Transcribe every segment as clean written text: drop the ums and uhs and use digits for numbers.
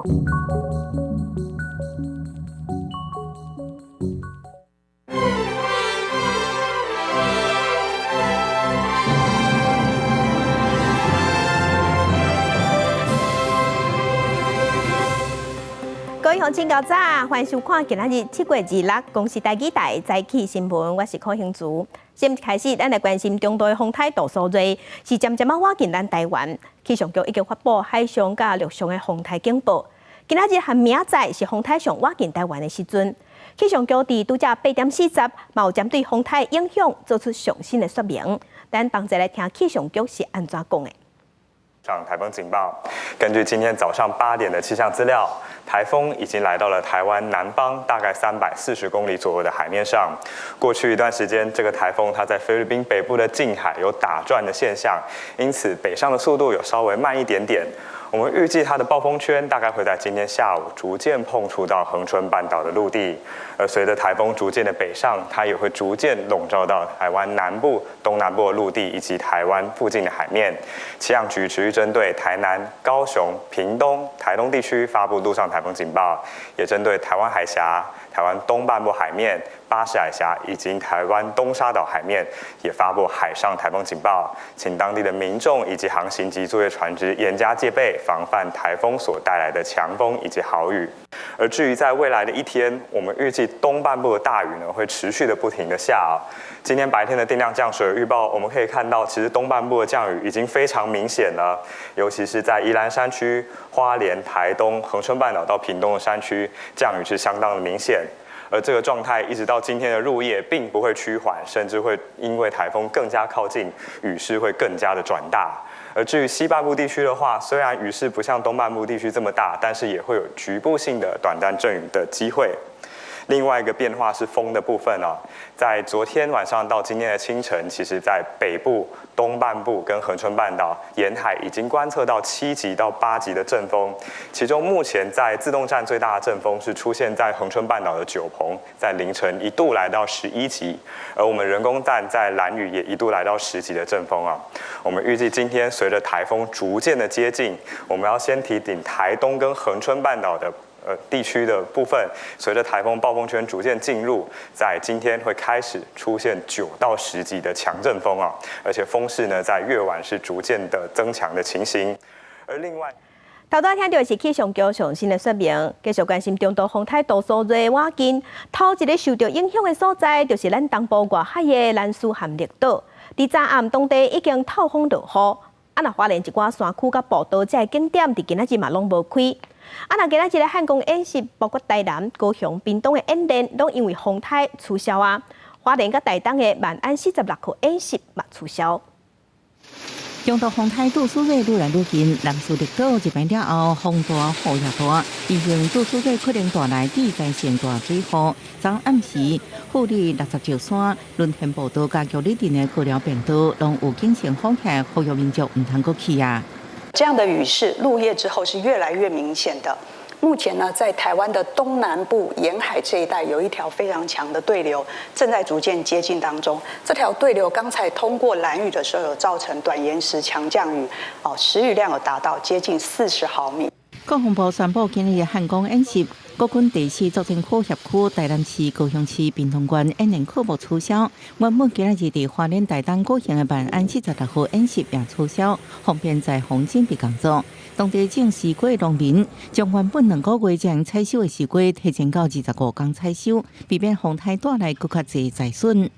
各位乡亲高早，欢迎收看今仔日7月26日公视台记台早起新闻，我是柯兴竹。先开始，咱来关心中度的风台杜苏芮是渐渐靠近咱台湾。气象局已经发布海上甲陆上的风台警报。今仔日和明仔载是风台上靠近台湾的时阵。气象局伫拄则8:40，嘛有针对风台影响做出上新的说明。咱同齐来听气象局是安怎讲的。上台风警报。根据今天早上8点的气象资料，台风已经来到了台湾南方大概340公里左右的海面上。过去一段时间，这个台风它在菲律宾北部的近海有打转的现象，因此北上的速度有稍微慢一点点。我们预计它的暴风圈大概会在今天下午逐渐碰触到恒春半岛的陆地，而随着台风逐渐的北上，它也会逐渐笼罩到台湾南部、东南部的陆地以及台湾附近的海面。气象局持续针对台南、高雄、屏东、台东地区发布陆上台风警报，也针对台湾海峡、台湾东半部海面、巴士海峡以及台湾东沙岛海面也发布海上台风警报，请当地的民众以及航行及作业船只严加戒备，防范台风所带来的强风以及豪雨。而至于在未来的一天，我们预计东半部的大雨呢会持续的不停的下。今天白天的定量降水预报，我们可以看到，其实东半部的降雨已经非常明显了，尤其是在宜兰山区、花莲、台东、恒春半岛到屏东的山区，降雨是相当的明显。而这个状态一直到今天的入夜，并不会趋缓，甚至会因为台风更加靠近，雨势会更加的转大。而至于西半部地区的话，虽然雨势不像东半部地区这么大，但是也会有局部性的短暂阵雨的机会。另外一个变化是风的部分哦，在昨天晚上到今天的清晨，其实在北部、东半部跟恒春半岛沿海已经观测到7级到8级的阵风，其中目前在自动站最大的阵风是出现在恒春半岛的九鹏，在凌晨一度来到11级，而我们人工站在兰屿也一度来到10级的阵风啊。我们预计今天随着台风逐渐的接近，我们要先提顶台东跟恒春半岛的地区的部分，随着台风暴风圈逐渐进入，在今天会开始出现9到10级的强阵风啊，而且风势呢在越晚是逐渐的增强的情形。而另外，头拄听到的是气象局上新的说明，继续关心中度风台杜苏芮瓦近，头一个受到影响的所在就是咱东部外海的兰屿和绿岛。伫早暗当地已经透风落雨，若花莲一寡山区甲步道这景点，伫今仔日嘛拢无开。若今仔日的汉光演习，包括台南、高雄、屏东的演练，拢因为风台取消啊。花莲甲台东的万安46号演习嘛取消。中度风台杜苏芮愈来愈近，兰屿绿岛入暝了后，风大雨也大，预计杜苏芮可能带来地灾性大水雨。昨暗时，富里60石山、轮天步道甲玉里镇的高寮便道，拢有警线封起，呼吁民众唔通过去啊。这样的雨势入夜之后是越来越明显的。目前呢，在台湾的东南部沿海这一带有一条非常强的对流，正在逐渐接近当中。这条对流刚才通过兰屿的时候，有造成短延时强降雨，时雨量有达到接近40毫米。国防部宣布，今日的汉光演习，国军第4作战科协区、台南市、高雄市、屏东县演练科目取消。原本今日伫花莲台东举行的万安46号演习也取消，方便在防警备工作。当地种西瓜农民将原本2个月将采收的西瓜提前到25天采收，避免风台带来更加侪灾损。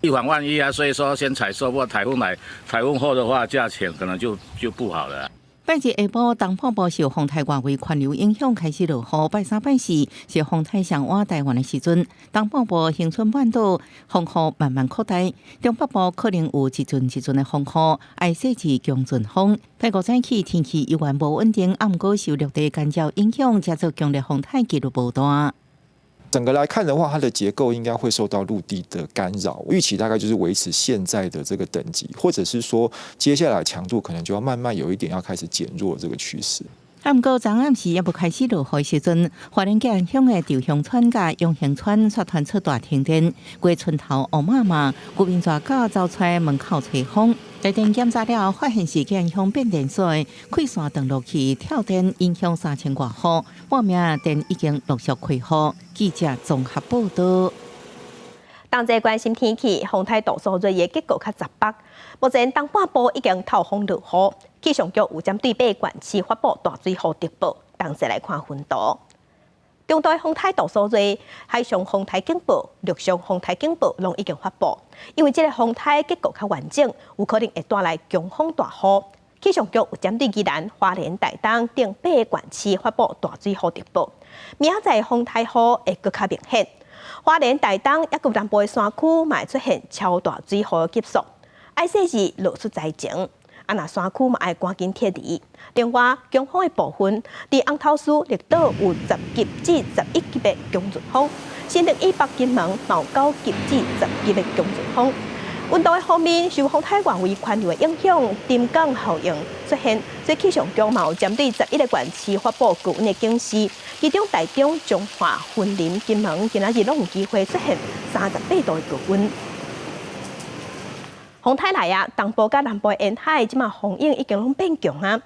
预防万一啊，所以说先采收，不过台风后的话，价钱可能就不好了。拜日下晡，东半部受风台外围环流影响开始落雨。拜3、拜4是风台上往台湾的时阵，东半部恒春半岛风雨慢慢扩大，中北部可能有一阵的风雨，爱细致强阵风。拜5早起天气依然无稳定，暗过受陆地干扰影响，加做强烈风台记录无大。整个来看的话，它的结构应该会受到陆地的干扰，预期大概就是维持现在的这个等级，或者是说接下来强度可能就要慢慢有一点要开始减弱这个趋势。不过，昨暗时也不开始落雨时阵，花莲吉安乡的稻香村甲永兴村煞传出大停电。过村头乌麻麻，居民大家走出门口吹风。来电检查了，发现是吉安乡变电所的开线断落去，跳电影响3000多户，半暝电已经陆续恢复。记者综合报道。同齐关心天气，风台度数热的结果较十北。目前东半部已经透风落雨，气象局有针对八县市发布大水洪特报。同齐来看分图。中台风台度数热，海上风台警报、陆上风台警报拢已经发布。因为这个风台结构较完整，有可能会带来强风大雨。气象局有针对宜兰、花莲、台东等8个县市发布大水洪特报。明仔载风台雨会更较明显。花莲、台东也有南部的山区，嘛会出现超大水雨的急速，爱细致露出灾情。若山区嘛爱赶紧撤离。另外，强风的部分，伫红头树、绿岛有10级至11级的强阵风，新竹以北金门嘛有9级至10级的强阵风。温度的方面，受风台外围环流的影响，沉降效应出现，所以气象局嘛有针对11个县市发布高温的警示。其中台中、彰化、云林、金门今仔日拢有机会出现38度的高温。风台来啊，东部甲南部沿海即马风影已经拢变强啊，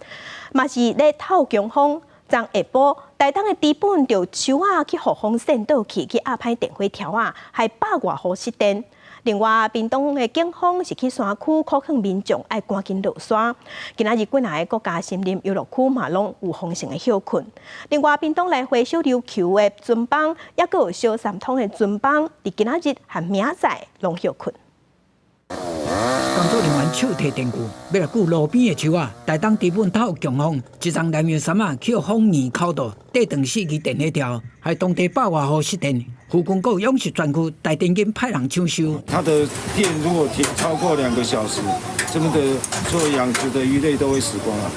嘛是咧透强风。昨下晡，台东的基本就树啊去互风扇倒去，去压歹电火条啊，还100外户失电。另外，屏东的警方是去山区考劝民众爱赶紧落山。今仔日几个国家森林游乐区嘛拢有风声的休困。另外，屏东来回小琉球的船帮，也佫有小三通的船帮，伫今仔日和明仔载拢休困。工作人员手提电锯，要来锯路边的树啊！台东基本透强风，一丛南面山啊去风泥口道，地断4支电火条，害当地100外户失电。护工局永续专区台电警派人抢修。它的电如果停超过2个小时，这边的所有养殖的鱼类都会死光了。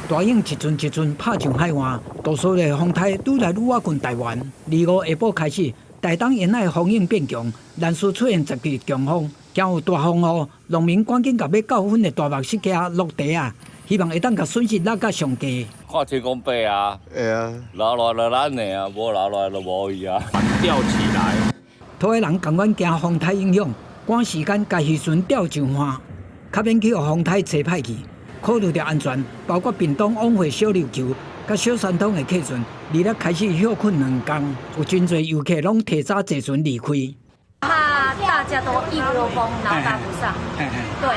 大影一阵一阵拍上海岸，多数的风台愈来愈靠近台湾。25下晡开始，台东沿海风影变强，南势出现10级强风，惊有大风雨，农民赶紧甲要9分的大木石架落地啊！希望会当甲损失拉到上低。看天公伯啊，会啊，留落就咱的啊，无留落就无伊啊。吊起来。土的人甘愿惊风台影响，赶时间甲渔船吊上岸，较免去互风台吹歹去。考虑到安全，包括屏东往回小琉球、甲小三通的客船，离咧开始休困2天，有真侪游客拢提早坐船离开。怕大家都一窝蜂，然后搭不上，对，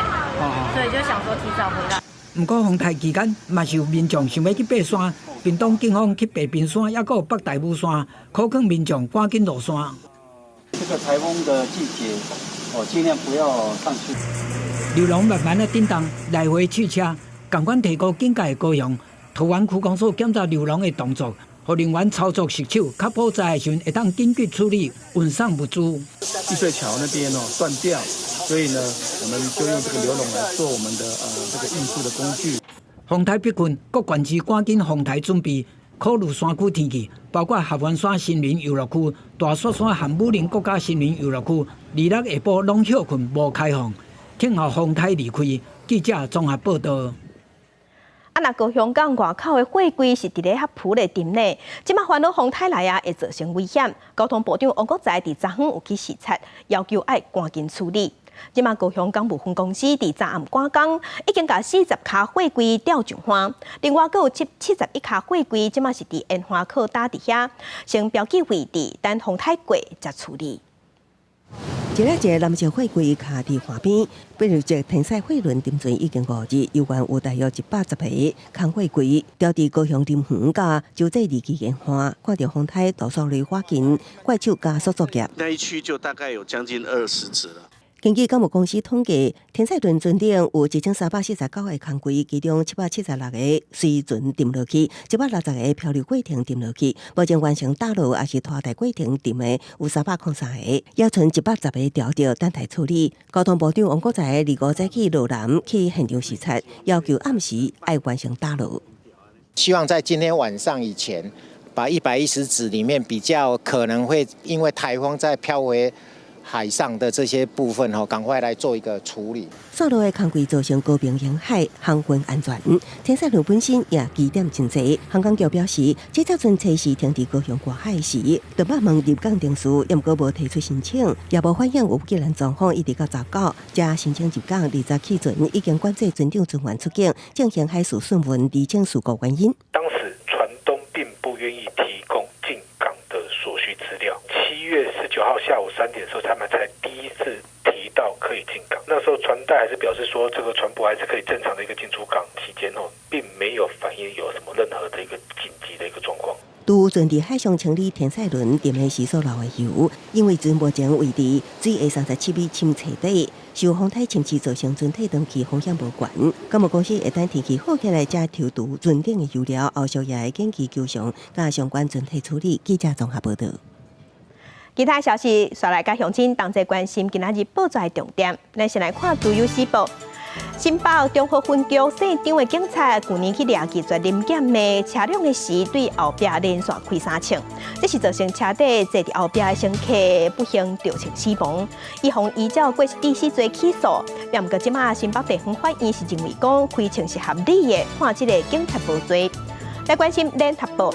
所以就想说提早回来。不过风台期间，嘛是有民众想要去爬山，屏东警方去白冰山，也有北大武山，考劝民众赶紧落山。这个台风的季节，尽量不要上去。流浪慢慢的叮当，来回汽车，赶快提高警戒的高雄。桃园区公所检查流浪的动作，让人员操作熟手，确保灾害时会当紧急处理，运送物资。碧水桥那边断掉。所以呢，我们就用这个流笼来做我们的这个运输的工具。风台逼近，各县市赶紧防台准备，考虑山区天气，包括合欢山森林游乐区、大雪山和武陵国家森林游乐区，26下晡拢休困无开放，听候风台离开。记者综合报道。若高雄港外口的货柜是伫咧合浦的店内，即马烦恼风台来啊，会造成危险。交通部长王国材伫昨昏有去视察，要求爱赶紧处理。即马高雄港务分公司伫昨暗赶工，已经甲40卡货柜吊上岸，另外阁有71卡货柜，即马是伫烟花口搭伫遐，先标记位置，等风台过才处理。一个蓝色货柜卡伫岸边，比如一天赛货轮沉船已经5日，有关有大约110个空货柜，吊伫高雄林园甲就这2期烟花，看到风台多数类花紧，怪手加速作业。那一区就大概有将近20只了。根据港务公司统计，天赛轮船顶有1349个空柜，其中776个随船沉落去，160个漂流过程沉落去，目前完成打捞也是拖台过程沉的有303个，还剩110个调着等待处理。交通部长王国材25早起落南去现场视察，要求暗时要完成打捞。希望在今天晚上以前，把110只里面比较可能会因为台风再飘回海上的这些部分赶快来做一个处理。线路的空轨造成高频沿海航运安全，天灾路本身也疑点真侪。航港局表示，这艘船测试停伫高雄外海时，就捌问入港定数，也毋过无提出申请，也无反映有机兰状况，一直到19才申请入港。20起船已经管制船长船员出境，进行海事讯问，厘清事故原因。当时船东并不愿意提供进港的所需资料。7月19号下午3点的时候，他们才第一次提到可以进港。那时候船代还是表示说，这个船舶还是可以正常的一个进出港期间并没有反映有什么任何的一个紧急的一个状况。拄船伫海上清理天赛轮点的时所流的油，因为船目前位置水下37米深彻底，受风台侵袭造成船体长期风险无悬。港务公司会等天气好起来才抽除船顶的油料，后续也会紧急救伤，甲相关船体处理。记者综合报道。其他消息，刷来甲乡亲同齐关心今仔日报纸的重点。咱先来看《自由时报》。新北中和分局省长的警察去年去掠拒绝临检的车辆的时，对后壁连续开3枪，这是造成车底坐伫后壁的乘客不幸着情死亡。伊方依照过失致死罪起诉，不过即马新北地方法院是认为讲开枪是合理的，判这个警察无罪。来关心联合报。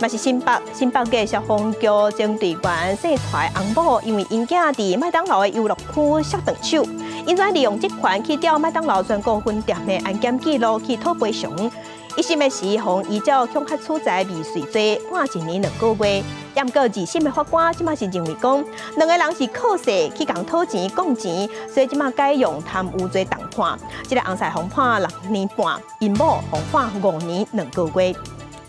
嘛是新北嘅消防局将队员姓蔡洪某，因为因囝伫麦当劳的游乐区摔断手，因在利用这款去调麦当劳全国分店的安检记录去讨赔偿。一审的时方依照恐吓处罪未遂罪判1年2个月，也毋过2审的法官即马是认为讲2个人是靠势去共讨钱讲钱，所以即马改用贪污罪重判。这个洪赛洪判6年半，因某洪判5年2个月。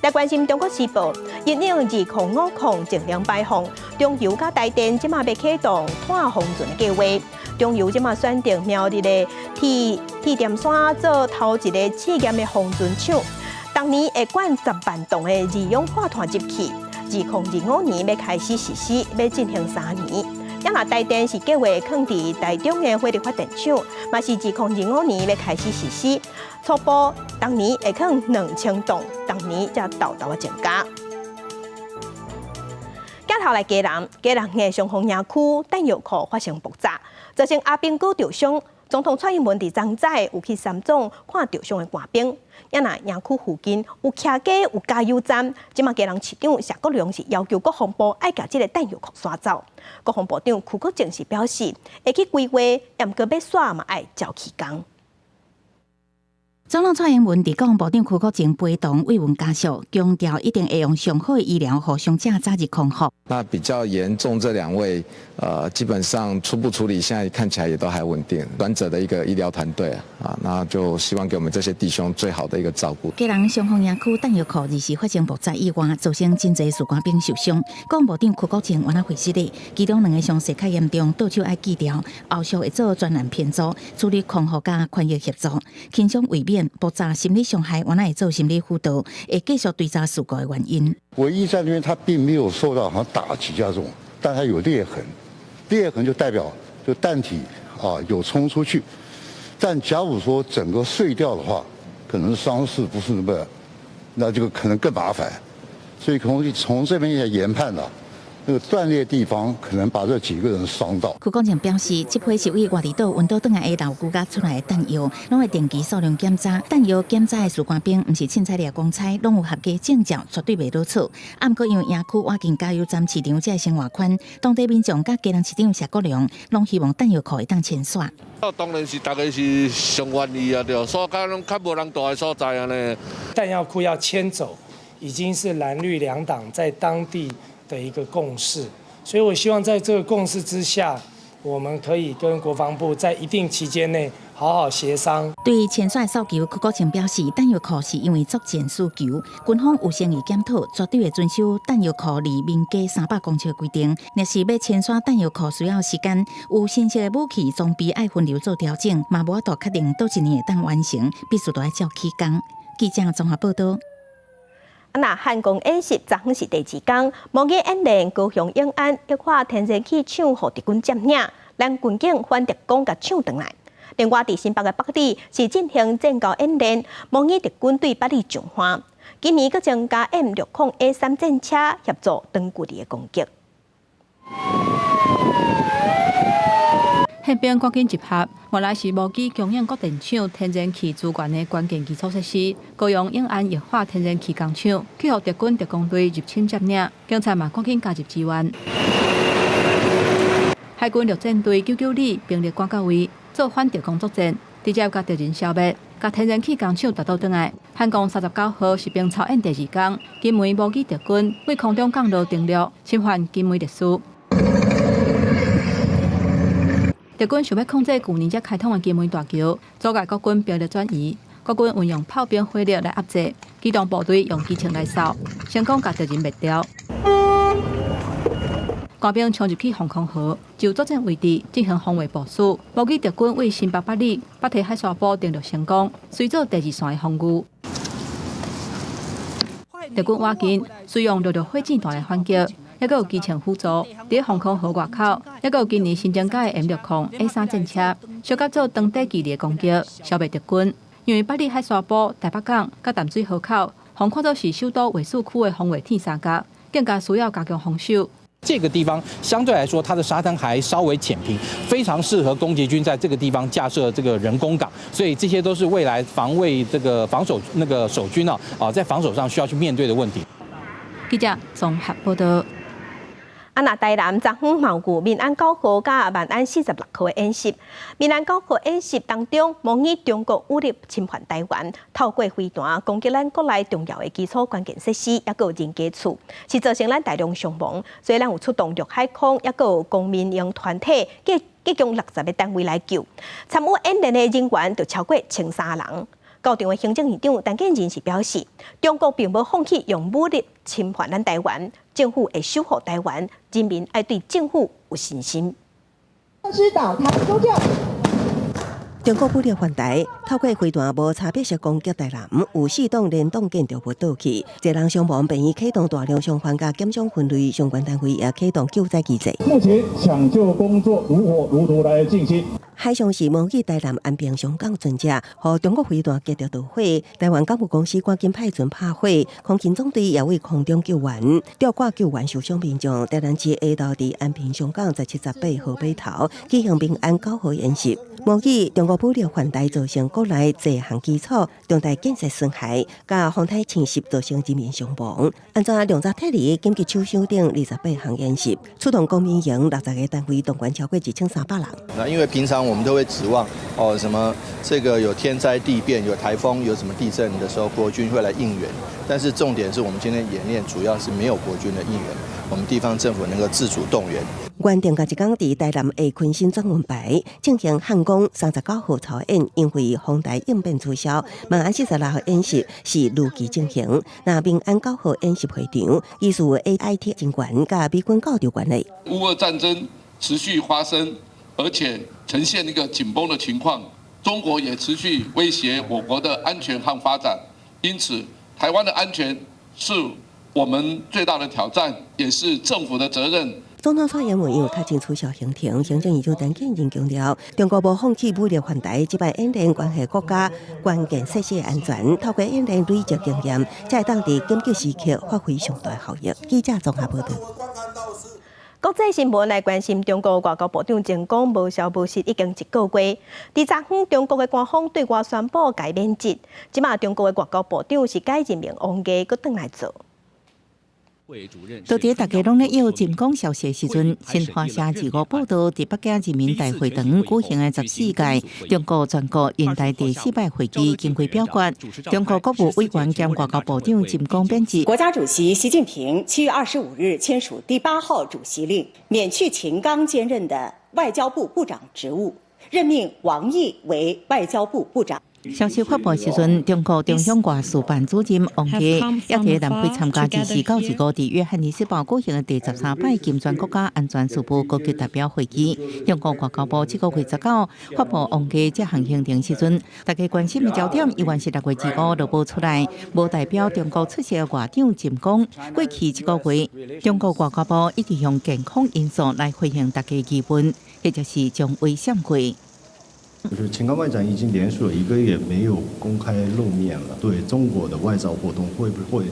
来关心《中国时报》，102050尽量排放，中油甲台电即马要启动碳封存计划。中油即马选定苗栗的铁电山做头一个试验的封存厂，当年会管10万吨的二氧化碳入去，2025年要开始实施，要进行3年。也若台电是计划放伫台中的火力发电厂，嘛是2025年要开始实施。初步当年会放2000吨，当年才豆豆的增加。镜头来嘉南的上丰营区弹药库发生爆炸，造成阿兵哥受伤。总统蔡英文伫昨早有去三总看受伤的官兵。也若营区附近有徛街有加油站，即马嘉南市长谢国良是要求国防部爱甲这个弹药库刷走。国防部长邱国正是表示会去规划，也毋过要刷嘛爱照起工。总统蔡英文伫国防部长邱国正陪同慰问家属，强调一定会用上好的医疗，互伤者早日康复。那比较严重这2位，基本上初步处理，现在看起来也都还稳定。短者的一个医疗团队啊，那就希望给我们这些弟兄最好的一个照顾。嘉南上丰营区弹药库2时发生爆炸意外，造成真侪士官兵受伤。国防部长邱国正原来回释的，其中2个伤势较严重，倒手爱锯掉，后续会做专案编组处理康复加宽药协助，轻伤为免。爆炸心理伤害，原来会做心理辅导，会继续追查事故的原因。唯一在那边，他并没有受到好像打击加重，但他有裂痕，裂痕就代表就弹体有冲出去。但假如说整个碎掉的话，可能伤势不是那这个可能更麻烦。所以可能从这边也研判了。那个断裂地方可能把这几个人伤到。邱国正表示，这批是为外地岛运到转来的老古家出来的弹药，拢会定期数量检查。弹药检查的士官兵不是凊彩掠公差，拢有合格证照，绝对袂落错。不过因为营区挖进加油站市场，这生活圈，当地民众甲嘉南市长谢国良，拢希望弹药库会当签刷。当然是大家是上愿意啊，对，所以拢较无人大的所在啊呢。弹药库要迁走，已经是蓝绿两党在当地的一个共识，所以我希望在这个共识之下，我们可以跟国防部在一定期间内好好协商。对签刷诉求，邱国正表示，弹药库是因为作战需求，军方有诚意检讨，绝对会遵守弹药库离民家300公尺规定。若是要签刷弹药库需要时间，有新式的武器装备爱分流做调整，嘛无法度确定倒一年会当完成，必须都要照起工。记者综合报道。那汉光演习昨昏是第2天，模拟演练高雄永安液化天然气厂互敌军占领，咱军警反敌攻甲抢回来。另外，伫新北的北里是进行战交演练，模拟敌军对北里重化。今年佫增加 M60A3 战车协助长距离的攻击。迄边赶紧集合，原来是无机供应各电厂天然气资源的关键基础设施。高雄永安液化天然气工厂去互敌军特工队入侵占领，警察嘛赶紧加入支援。海军陆战队992兵力赶到位，做反敌工作战，直接甲敌人消灭，甲天然气工厂达到转来。汉光39号士兵操演第2天，金门无机敌军为空中降落登陆，侵犯金门历史。敌军想要控制去年才开通的金门大桥，阻碍国军兵力转移。国军运用炮兵火力来压制，机动部队用机枪来扫，成功把敌人灭掉。官兵冲入去防空壕，就作战位置进行防卫部署。无记敌军为新北8里北堤海沙堡登陆成功，随做第2线的防御。敌军瓦近，使用陆火箭弹来反击。还有机枪辅助，伫防空壕外口，还有今年新增加的 M60A3战车，小甲做当地激烈攻击，消灭敌军。因为8里海沙堡、台北港、甲淡水河口，防看作是首都卫戍区的防卫铁三角，更加需要加强防守。这个地方相对来说，它的沙滩还稍微浅平，非常适合攻击军在这个地方架设这个人工港，所以这些都是未来防卫这个防守守军在防守上需要去面对的问题。记者综合报道。那台南昨昏冒有民安9号甲万安46号的演习。民安9号演习当中，模拟中国武力侵犯台湾，透过飞弹攻击咱国内重要的基础关键设施，也有人家厝，是造成咱大量伤亡。所以咱有出动陆海空，也有公民营团体，计共60个单位来救。参与演练的人员就超过1300人。高雄的行政院长陈建仁是表示，中国并无放弃用武力侵犯咱台湾，政府会守护台湾，人民要对政府有信心。指导台中教。中国武力犯台，透过飞弹无差别式攻击台南，有4栋联动建筑物倒去，侪人伤亡，便已启动大量伤患甲减伤分类，相关单位也启动救灾机制。目前抢救工作如火如荼来进行。海上是模拟台南安平上港船只，和中国飞弹击着导火，台湾港务公司赶紧派船拍火，空勤总队也为空中救援，吊挂救援受伤民众。台南市下昼伫安平上港178号码头举行民安9号演习，模拟中国武力犯台造成国内多项基础重大建设损害，甲风台侵袭造成人民伤亡。安怎量查体力紧急手上等28项演习，出动公民营60个单位，动员超过1300人。那因为平常我们都会指望什么这个有天灾地变、有台风、有什么地震的时候，国军会来应援。但是重点是我们今天演练主要是没有国军的应援，我们地方政府能够自主动员。原定甲一天伫台南的昆新转运牌进行汉光39号操演，因为风台应变取消，万安46号演习是如期进行。那民安9号演习会场，依属 AIT 警官甲美军教导管理。乌俄战争持续发生，而且呈现一个紧绷的情况，中国也持续威胁我国的安全和发展，因此台湾的安全是我们最大的挑战，也是政府的责任。总统蔡英文因为较真取消行程，行政院长陈建仁强调，中国无放弃武力犯台，即摆演练关系国家关键设施的安全，透过演练累积经验，才会当伫紧急时刻发挥上大效益。记者综合报道。国际新闻来关心中国外交部长前讲无消无息已经1个月。伫昨昏，中国的官方对外宣布改免职，即马中国的外交部长是改任命王毅，搁转来做。就伫大家拢咧要进攻消息的时阵，新华社2号报道，伫北京人民大会堂举行的14届中国全国人大第4摆会议经过表决，中国国务委员兼外交部长进攻免职。国家主席习近平7月25日签署第8号主席令，免去秦刚兼任的外交部部长职务，任命王毅为外交部部长。消息发布时阵，中国中央外事办主任王毅也伫南非参加24到25伫约翰尼斯堡举行的第13摆金砖国家安全事务高级代表会议。中国外交部这个月19发布王毅这项行程时阵，大家关心的焦点依然是6月25日报出来，无代表中国出席的外长进攻。过去1个月，中国外交部一直用健康因素来回应大家疑问，或者是将危闪过。就是秦刚外长已经连续了1个月没有公开露面了，对中国的外交活动会不会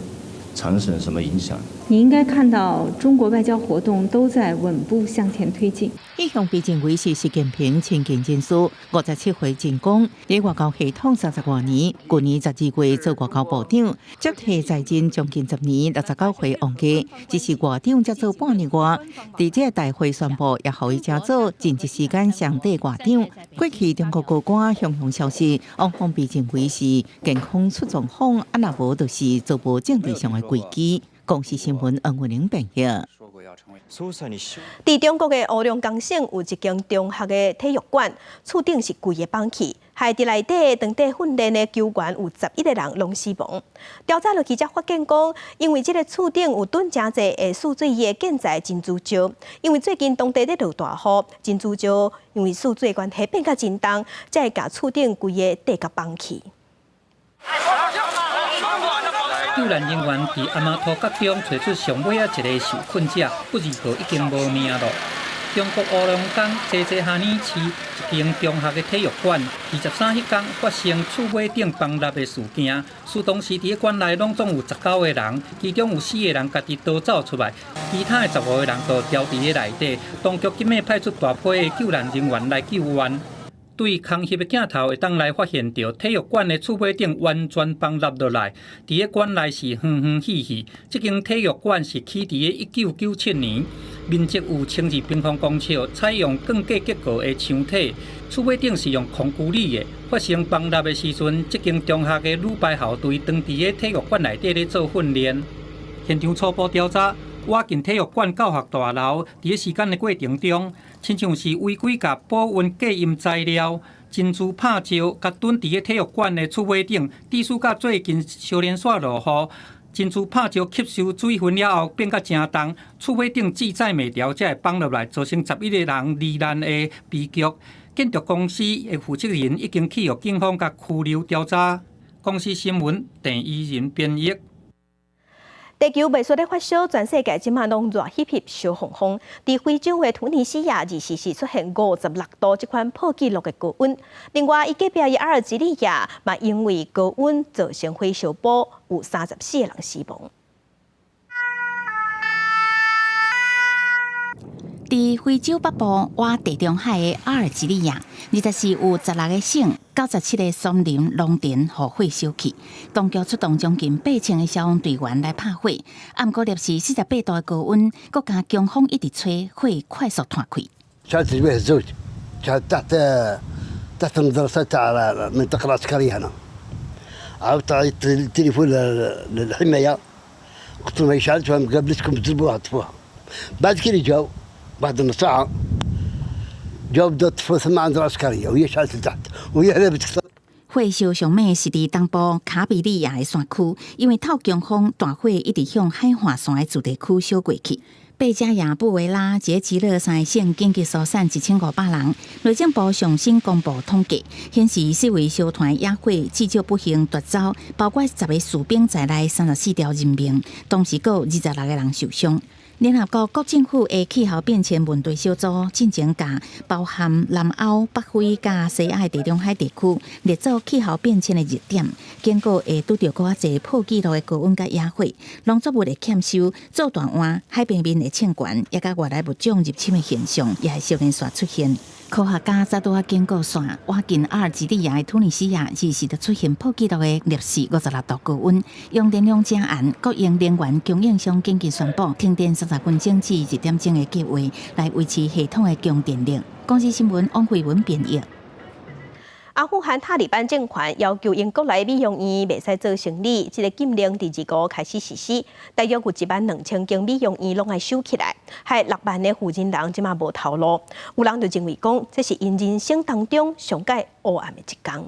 产生什么影响？你应该看到中国外交活动都在稳步向前推进。以向被认为是习近平亲近战士57岁进宫，在外交系统30多年，去年12月做外交部长，接替在任将近10年69岁王家，只是外长才做半年外，在这大会宣布也予伊加做前一时间上帝外长。过去中国高官雄消息，王方被认为是健康出状况，若无就是做无政治上的危机。公司新闻恩文玲编译。在中国的乌龙江省有一间中学的体育馆，厝顶是规个放弃，害伫内底当地训练的球员有11个人拢死亡。调查落去才发现讲，因为这个厝顶有囤真侪的蓄水液建材珍珠礁，因为最近当地咧落大雨，珍珠礁因为蓄水关系变甲真重，才会甲厝顶规个地甲放弃。救援人员伫阿妈土角中找出上尾一个受困者，不如号已经无命了。中国乌龙江济下年市一间中学的体育馆，23迄天发生厝尾顶崩塌的事件。事当时伫馆内拢总有19个人，其中有4个人家己逃走出来，其他的15个人都掉伫咧内底。当局今日派出大批的救援人员来救援。对空翕的镜头会当来发现到体育馆的厝尾顶完全崩塌落来，伫个馆内是欢欢喜喜。这间体育馆是起伫1997年，面积有称2平方公尺，采用更价结构的墙体，厝尾顶是用空固力的。发生崩塌的时阵，这间中学的女排校队当伫个体育馆内底咧做训练。现场初步调查，挖进体育馆教学大楼，伫个时间的过程中，亲像是违规甲保温隔音材料、珍珠拍照，甲蹲伫个体育馆的厝尾顶，地势甲最近小连续落雨，珍珠拍照吸收水分了后变甲真重，厝尾顶制载袂牢，才会崩落来，造成11个人罹难的悲剧。建筑公司的负责人已经去互警方甲拘留调查。公司新闻第一人编译。地球袂说咧发烧，全世界即马拢热翕翕烧烘烘。伫非洲的突尼西亚，24时出现56度这款破纪录的高温。另外，伊隔壁的阿尔及利亚嘛，因为高温造成火烧波，有34个人死亡。伫非洲北部挖地中海的阿尔及利亚，24时有16个省、97个森林、农田予火烧去。当局出动将近8000个消防队员来拍火，暗过摄氏48度的高温，国家强风一直吹，火快速弹开。شهادتي به الزوج كانت تحت المدرسة على المنطقة العسكرية هنا. عاودت عيطت التليفون للحماية قلت لهم هي شعلت قبلتكم تجربوها طفوها. بعد كده جاوا بعد نص ساعة جاوا بدأوا يطفوا ثم عند العسكرية وهي شعلت لتحت وهي هنا بتكسر. 火烧上尾是伫东部卡比利亚的山区，因为透强风，大火一直向海岸线的住地区烧过去。贝加亚布维拉、杰吉勒三个省紧急疏散1500人。内政部上新公布统计，显示4位烧团野火至少不幸夺走，包括10个士兵在内34条人命，同时还有26个人受伤。联合国国政府的气候变迁问题小组进前甲包含南欧、北非甲西亚的地中海地区列做气候变迁的热点，结果会拄到较侪破纪录的高温甲野火，农作物的欠收、做大旱、海平面的欠悬，也甲外来物种入侵的现象，也会接连续出现。科学家早拄经过线挖进阿尔及利亚的突尼西亚，24时就出现破纪录的摄氏56度高温，用电量正暗，国营能源供应商紧急宣布停电30分钟至1点钟的计划，来维持系统的供电力。公司新闻汪慧文编译。阿富汗塔利班政权要求因国内美容院袂使做生意，这个禁令第2月开始实施，大约有12000间美容院拢爱收起来，害6万的负责人即马无头路。有人就认为讲，这是因人生当中上界黑暗的一天。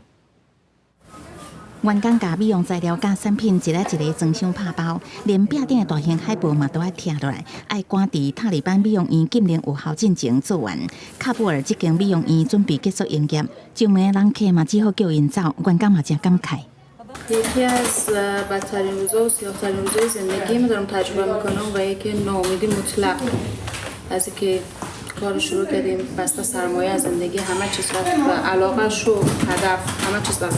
员工甲美容材料甲产品一个一个装箱拍包，连壁顶的大型海报嘛都要拆落来，爱赶伫塔利班美容院禁令有效进前做完。喀布尔这间美容院准备结束营业，就门的人客嘛只好叫因走，员工嘛真感慨。یکی از بدترین روزها و سیاه‌ترین روزهای زندگیمو دارم تجربه میکنم و یکی ناامیدی مطلق از اینکه کار شروع کردیم بسته سرمایه زندگی همه چیز رفت و علاقه شو هدف همه چیز رفت.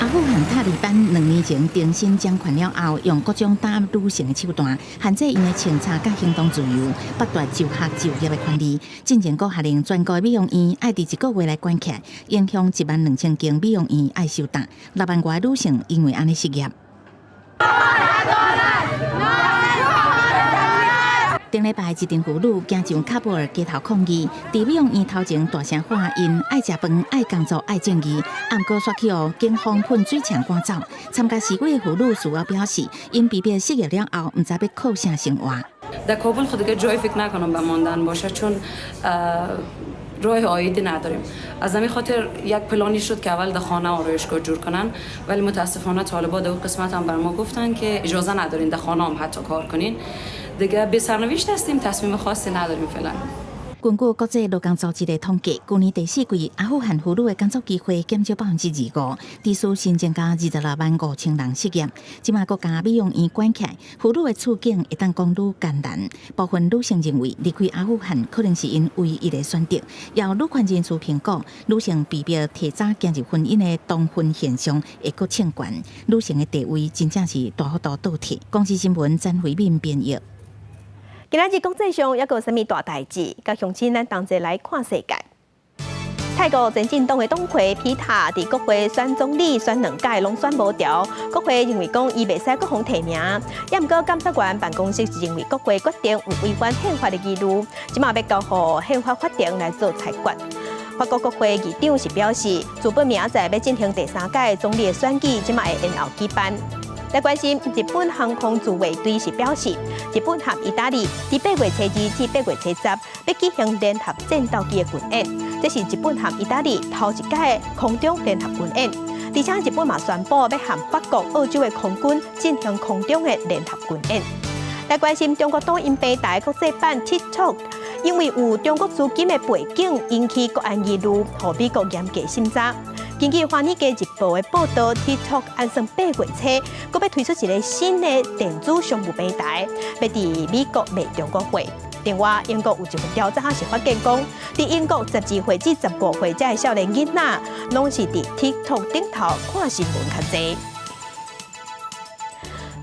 阿富汗塔利班2年前重新掌权了后，用各种打压女性的手段，限制因的清查甲行动自由，剥夺就学就业的权利。进前阁下令全国美容院爱伫1个月来关起来，影响12000间美容院爱收档，6万外女性因为安尼失业。顶礼拜，一阵妇女行上喀布尔街头抗议，伫美容院头前大声喊因爱食饭、爱工作、爱正义，暗过刷起哦，警方喷水枪赶走。参加示威的妇女事后表示，因被逼失业了后，唔知要靠啥生活。در کابل خود دیگه جایی فکر نکنم به ماندن باشه چون راه آیدی نداریم. از همین خاطر یک پلانی شد که اول در خانه آرایشگاه جور کنن ولی متاسفانه طالبان در اون قسمت هم بر ما گفتن که اجازه ندارین در خانه هم حتی کار کنین. دیگه به سرنوشت هستیم، تصمیم خاصی نداریم فعلا.根据国际劳工组织的统计，去年第4季阿富汗妇女的工作机会减少25%，致使新增加265000人失业。即马国家美容院关起来，妇女的处境会当讲愈艰难。部分女性认为离开阿富汗可能是因唯一的选择。由女权人士评估，女性被逼提早进入婚姻的同婚现象会阁升悬，女性的地位真正是大幅度倒退。公司新闻詹慧敏编译。今仔日国际上还有啥物大代志？甲乡亲咱同齐来看世界。泰国前进党的党魁皮塔伫国会选总理选2届拢选无掉，国会认为讲伊袂使国方提名，也毋过监察员办公室认为国会决定有违反宪法的议律，即马要交予宪法法庭来做裁决。法国国会议长是表示，自本明仔载要进行第3届总理的选举，即马会延后举办。来关心日本航空自卫队是表示，日本和意大利伫8月初2至8月初10要举行联合战斗机的军演，这是日本和意大利头一届空中联合军演，而且日本嘛宣布要和法国、澳洲的空军进行空中的联合军演。来关心中国抖音平台国际版 TikTok， 因为有中国资金的背景，引起国安疑虑，和美国严格审查。根据《华尔街日报》的报道 ，TikTok 按算8月初，佫要推出一个新的电子商务平台，要伫美国卖中国货。另外，英国有一份调查是发现讲，伫英国12岁至15岁这的少年囡仔，拢是伫 TikTok 顶头看新闻较侪。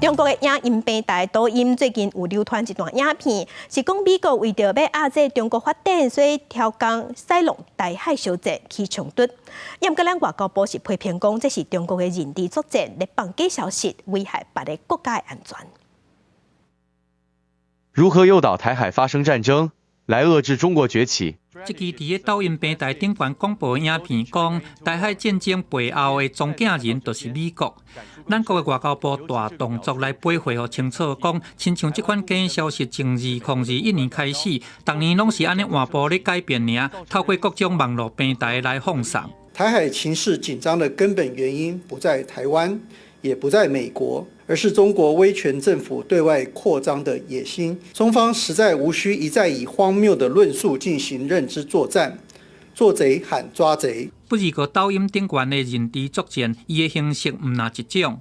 中国的影音平台抖音最近有流传一段影片，是讲美国为着要压制中国发展，所以挑工塞弄台海小战起冲突。也毋过，咱外交部是批评讲，这是中国的人质作战，咧放假消息，危害别个国家的安全。如何诱导台海发生战争，来遏制中国崛起？这期伫个抖音平台顶端公布的影片讲，台海战争背后的中间人就是美国。咱国的外交部大动作来背回互清楚，讲亲像这款假消息，从2001年开始，逐年拢是安尼换步咧改变尔，透过各种网络平台来放送。台海情势紧张的根本原因不在台湾，也不在美国，而是中国威权政府对外扩张的野心。中方实在无需一再以荒谬的论述进行认知作战，做贼喊抓贼。不如个抖音顶悬的人质作战，伊的形式毋哪一种。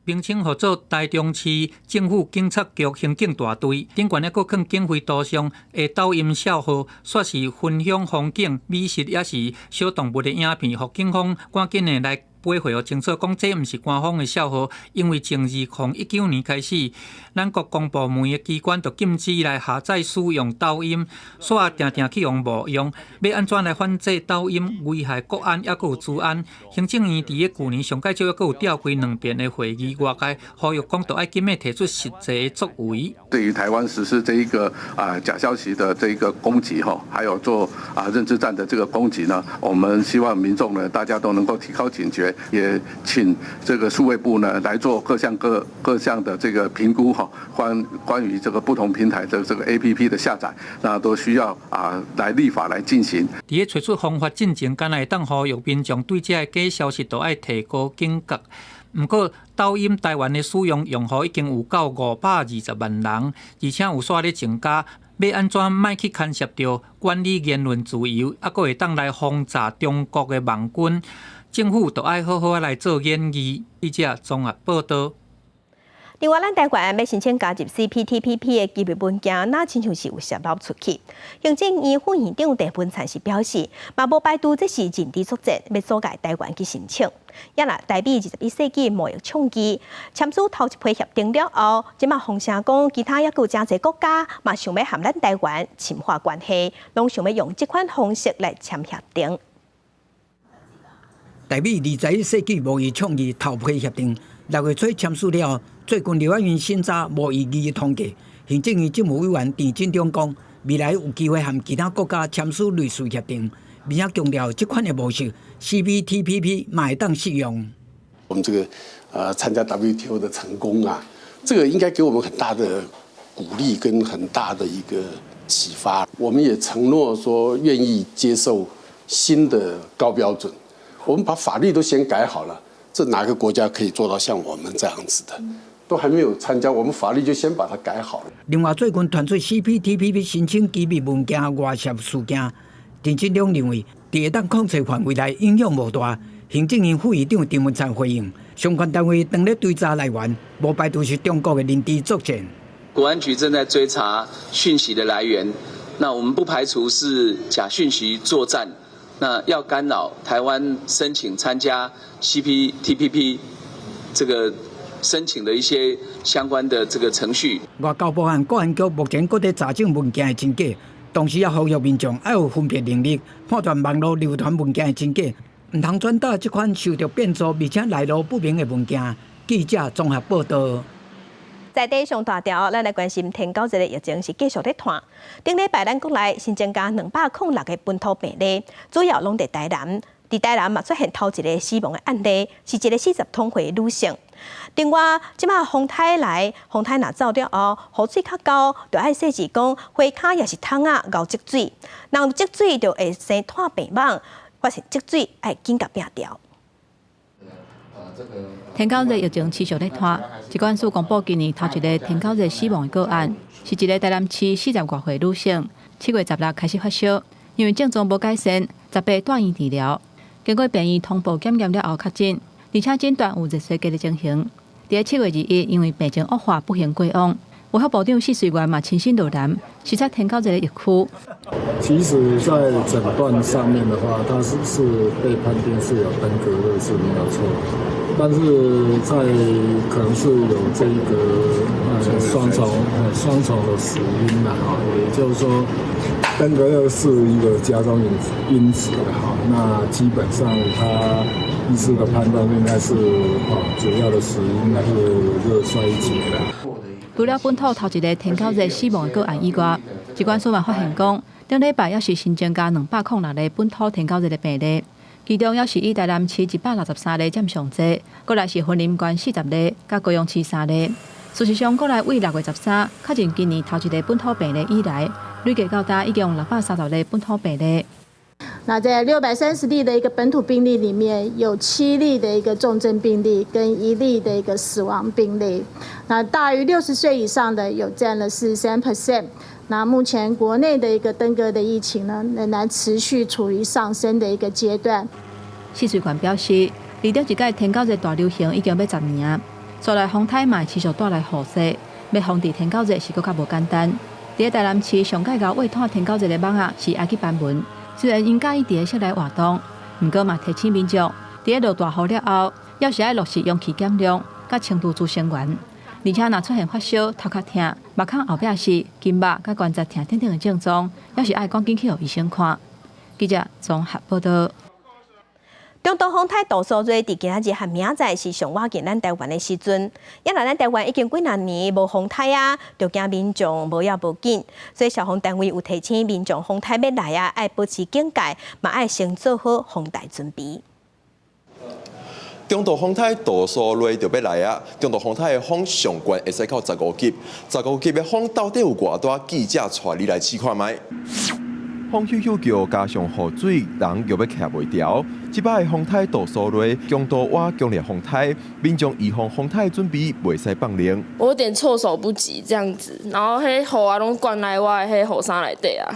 名称号做台中市政府警察局刑警大队，顶悬还佫放警徽图像的抖音小号，说是分享风景、美食，也是小动物的影片，互警方赶紧的来背回清楚，讲这毋是官方的笑话，因为从2019年开始，咱国公部门的机关就禁止来下载使用抖音，煞定定去用无用。要安怎来反制抖音危害国安，也佫有治安？行政院伫个去年上届少还佫有召开2遍的会议，外界呼吁讲，都要紧的提出实际的作为。对于台湾实施这一个假消息的这一个攻击还有做认知战的这个攻击呢，我们希望民众呢，大家都能够提高警觉。也请这个数位部呢来做各项的这个评估关于这个不同平台的这个 APP 的下载，那都需要来立法来进行。伫个推出方法进前，敢会当呼吁民众对这假消息都要提高警觉。不过，抖音台湾的使用用户已经有到520万人，而且有煞咧增加。要安怎莫去干涉到管理言论自由，还佫会当来轰炸中国的网军？政府都要好好来做演绎。记者综合报道。另外，咱台湾要申请加入 CPTPP 的机密文件，那亲像是有泄露出去。行政院副院长陈文灿是表示，嘛无排除这是人地作战，要阻碍台湾去申请。也若台美21世纪贸易倡议签署头一批协定了后，即马风声讲其他也有真侪国家嘛想要和咱台湾深化关系，拢想要用这款方式来签协定。台美21世纪贸易倡议头批协定6月初签署了，最近立法院审查无异议通过。行政院政务委员陈进忠讲，未来有机会和其他国家签署类似协定，并且强调这款的模式 CPTPP 嘛会当适用。我们这个参加 WTO 的成功啊，这个应该给我们很大的鼓励跟很大的一个启发。我们也承诺说愿意接受新的高标准。我们把法律都先改好了，这哪个国家可以做到像我们这样子的？都还没有参加，我们法律就先把它改好了。另外，最近传出 CPTPP 申请机密文件外泄事件，陈进忠认为，在会当控制范围内影响无大。行政院副院长陈文灿回应，相关单位当咧追查来源，无排除是中国的人地作战。国安局正在追查讯息的来源，那我们不排除是假讯息作战。那要干扰台湾申请参加 CPTPP 这个申请的一些相关的这个程序。外交部和国安局目前搁在查证文件的真假，同时也呼吁民众要有分别能力，判断网络流传文件的真假，唔通转达这款受到变造而且来路不明的文件。记者综合报道。在地上大条，咱来关心天狗日的疫情是继续在传。顶礼拜咱国内新增加206个本土病例，主要拢在台南。伫台南嘛出现头一个死亡的案例，是一个40多岁女性。另外，即马风台来，风台若走了后，雨水较高，就爱设置讲花骹也是桶仔熬积水，若有积水就会生拖病蠓，发现积水爱紧甲摒掉。天狗日疫情持续在拖，疾管署公布今年头一个天狗日死亡个案，是一个台南市40多岁女性，7月16日开始发烧，因为症状无改善，18住院治疗，经过病院通报检验了后确诊，而且诊断有热衰竭的情形。在7月2日，因为病情恶化不幸过往。卫福部长谢水元嘛亲身到南视察天狗日的疫区。其实，在诊断上面的话，他是被判定是有登革热是没有错，但是在可能是有这个双重的死因啦，也就是说，登革热是一个加重因子哈，那基本上他医师的判断应该是主要的死因还是热衰竭啦。除了本土头一个天狗日死亡的个案以外，疾管署嘛发现讲，顶礼拜也是新增加206个本土天狗日的病例，其中也是以台南市163例占上侪，过来是云林县40例，甲高雄市3例。事实上，过来为6月13确认今年头一个本土病例以来，累计到达已经有630例本土病例。那在630例的一个本土病例里面，有7例的一个重症病例，跟1例的一个死亡病例。那大于60岁以上的有占了43%。那目前国内的一个登革的疫情呢，仍然持续处于上升的一个阶段。谢水官表示，离着一届天狗日大流行已经要10年，所来风台嘛持续带来雨势，要防治天狗日是更较无简单。在台南市上界高为拖天狗日的网啊是爱去班文。虽然因介意伫个室内活动，不过嘛提醒民众，伫个落大雨了后，要是爱落实氧气减量，甲轻度助生源。而且若出现发烧、头壳痛、目孔后壁是筋肉、甲关节痛等等的症状，要是爱赶紧去予医生看。记者综合报道。中度风台杜苏芮伫今仔日和明仔是上瓦近咱台湾的时阵，因为咱台湾已经几若年无风台啊，就惊民众无要无紧，所以消防单位有提醒民众风台要来啊，爱保持警戒，嘛爱先做好风台准备。中度风台杜苏芮就要来啊！中度风台的风上悬会使到15级，15级的风到底有偌大？记者带你来试看卖。风咻咻叫，加上雨水，人又要徛袂牢。即摆的风台杜苏芮，强度瓦强烈风台，民众预防风台准备袂使放冷。我有点措手不及这样子，然后迄雨啊拢灌来我的迄雨衫内底啊，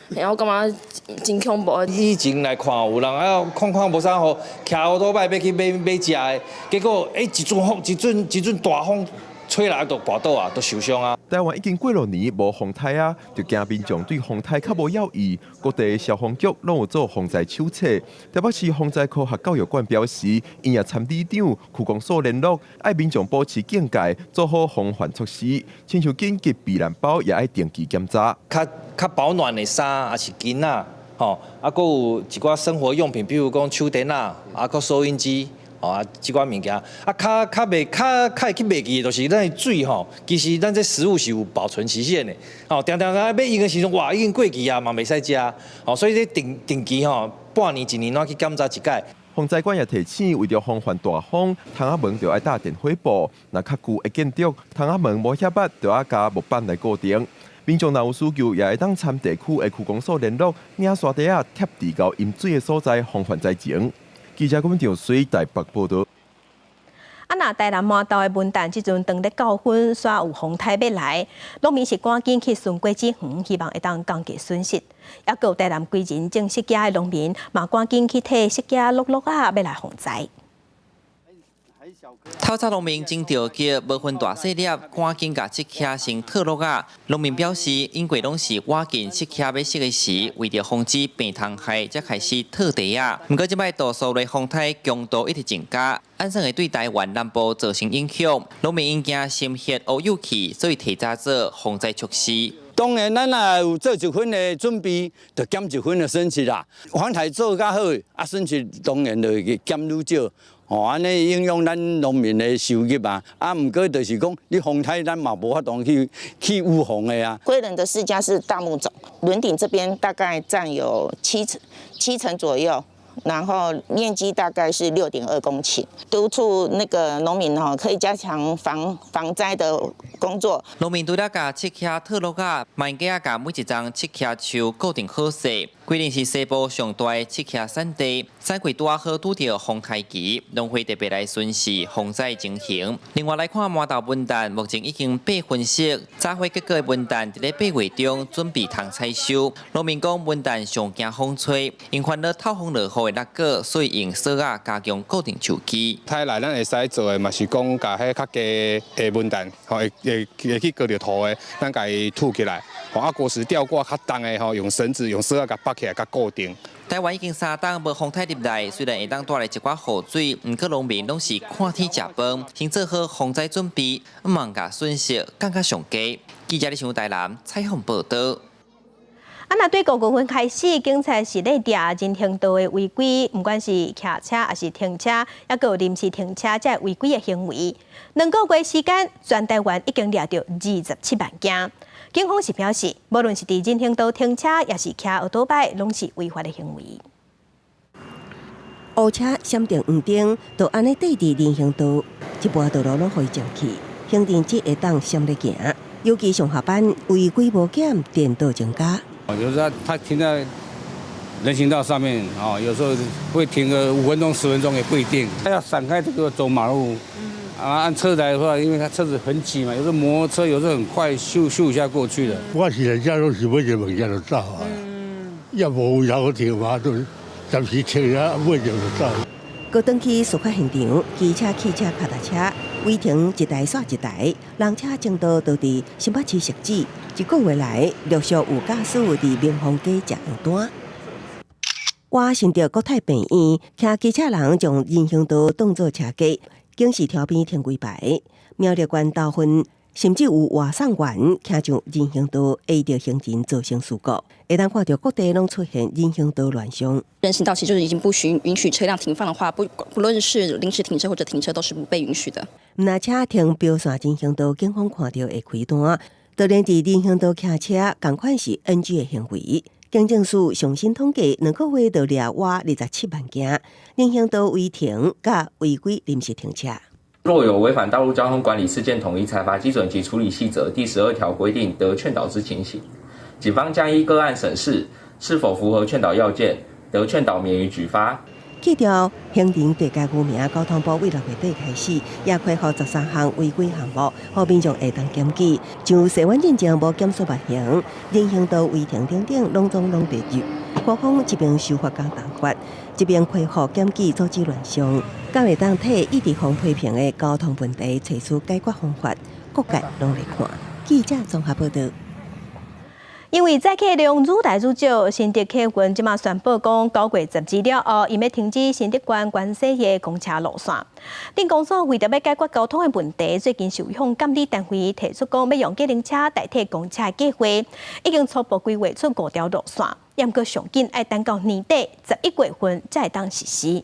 然后感觉真恐怖。以前来看有人啊看无啥雨，徛乌托摆要去买食的，结果一阵风一阵大风吹来都跋倒啊，都受伤啊。台湾已经过6年无风台啊，就惊民众对风台较无要义。各地消防局拢有做防灾手册。台北市防灾科学教育馆表示，因也参理长区公所联络，爱民众保持警戒，做好防范措施。亲像紧急避难包也爱定期检查。较保暖的衫也是巾啊，吼，啊，佫有一寡生活用品，比如讲手电啊，啊，佫收音机。啊，即款物件，啊，较会去袂记，就是咱的水吼，其实咱这食物是有保存期限的，哦，常常要用的时阵，哇，已经过期啊，嘛袂使食，哦，所以这定期吼，半年1年拢去检查一届。防灾馆也提醒，为着防范大风，窗仔门就要搭电火布，若较旧的建筑，窗仔门无遐捌，就要加木板来固定。民众若有需求，也会当参地区的区公所联络，领沙袋啊贴伫到淹水的所在，防范灾情。记者郭文章随台北报道。那台南麻豆的文旦即阵当咧9分，煞有风台要来，农民是赶紧去顺果子园，希望会当降低损失。也有台南规人种释迦的农民，嘛赶紧去替释迦落啊，要来防灾。透早农民种着急，无分大细粒，赶紧甲释迦先脱落啊。农民表示，因为拢是挖紧释迦要熟的时，为着防止病虫害，才开始脱地啊。不过即摆多数的风台强度一直增加，安算会对台湾南部造成影响。农民因惊心血乌有去，所以提早做防灾措施。当然，咱也有做1分的准备，就减1分的损失啦。防台做较好，啊，损失当然就会减愈少。哦，安尼影响咱农民的收入啊！啊，毋过就是讲，你风台咱嘛无法度去预防的啊。归仁的释迦是大木种，轮顶这边大概占有七成左右。然后面积大概是6.2公顷，督促那个农民可以加强防灾的工作。农民除了甲释迦脱落啊，卖家甲每一张释迦树固定好势。规定是西部上大的释迦产地，产季拄好拄着风台期，农会特别来巡视防灾情形。另外来看麻豆文旦，目前已经8分熟，早花结果的文旦伫咧8月中准备通采收。农民讲文旦上惊风吹，因烦恼透风落雨的落果，所以用锁啊加强固定树基。台内咱会使做的嘛是讲，甲迄较低的文旦，会去割着土的，咱甲伊吐起来。啊，果实吊挂较重的用绳子用锁啊甲绑起来，甲固定。台湾已经3冬无风台入来，虽然会当带来一寡雨水，不过农民拢是看天食饭，先做好防灾准备，唔茫甲损失降较上低。记者李上台南采访报道。那对5月份开始，警察是咧抓人行道的违规，不管是骑车还是停车，也有临时停车这违规的行为。2个月时间，全台湾已经抓到27万件。警方是表示，无论是伫人行道停车，也是骑奥多摆，拢是违法的行为。乌车闪电黄灯，就安尼对伫人行道，一半道路拢可以上去，行人只会当闪咧行。尤其上下班违规无减，颠倒增加。有时候他停在人行道上面，有时候会停个5分钟、10分钟也不一定。他要闪开这个走马路。按车来的话，因为他车子很挤嘛，有时候摩托车有时候很快咻一下过去的。我是人家都是要就问人就走啊，要无有停嘛，就暂时停啊，买就走。高登去事发现场，机车、汽车、脚踏车违停一台煞一台，人车争道都伫新北市汐止。1个月来，陆续有驾驶伫民丰街食红单。我寻到国泰病院，骑机车人将人行道当作车街。警示条边停几排，苗栗县道分甚至有外送员骑上人行道压着行人造成事故，会当看到各地拢出现人行道乱象。人行道其实就是已经不允许车辆停放的话，不论是临时停车或者停车都是不被允许的。若车停标线人行道，警方看到会开单，就连伫人行道骑车，同款是 NG 的行为。警政署上新统计，2个月就掠我27万件人行道违停甲违规临时停车。若有违反道路交通管理事件统一裁罚基准及处理细则第12条规定得劝导之情形，警方将依个案审视是否符合劝导要件，得劝导免于举发。去掉行人地界污名，交通部为6月底开始，也开放13项违规项目，互民众会当检举，像洗碗认证无检索罚行、人行道违停等等，拢列入。国防一边修法讲办法，一边开放检举阻止乱象，敢会当替一直防批评的交通问题找出解决方法。各界拢来看。记者综合报道。因为载客量愈来愈少，新竹客运即马宣布讲9月12日后，伊要停止新竹县关西的公车路线。镇公所为着要解决交通的问题，最近受向监理单位提出讲要用计程车代替公车的计划，已经初步规划出5条路线，也毋过上紧要等到年底11月份才会当实施。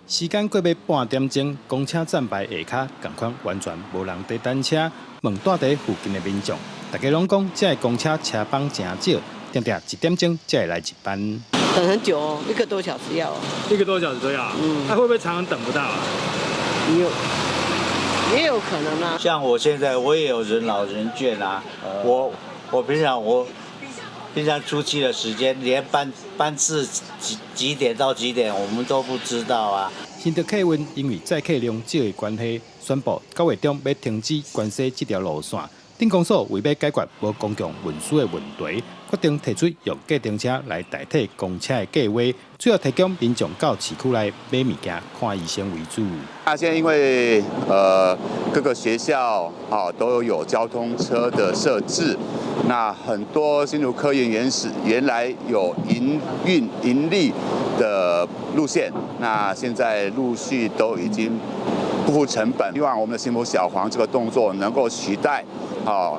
时间过要半点钟，公车站牌下骹共款完全无人在等车，问住伫附近的民众，大家拢讲这公车车帮真少，定定1点钟才会来一班。等很久哦，1个多小时要。1个多小时都要？那会不会常常等不到啊？也有可能啊。像我现在我也有人老人券啊，我平常出去的时间，连班次几点到几点我们都不知道啊。新竹客运因为载客量少的关系，宣布9月中要停止关西这条路线。镇公所为要解决无公共运输的问题，决定提出用计程车来代替公车的计划，主要提供民众到市区来买物件、看医生为主。现在因为各个学校都有交通车的设置，那很多新竹客运原来有盈利的路线，那现在陆续都已经不付成本。希望我们的新竹小黄这个动作能够取代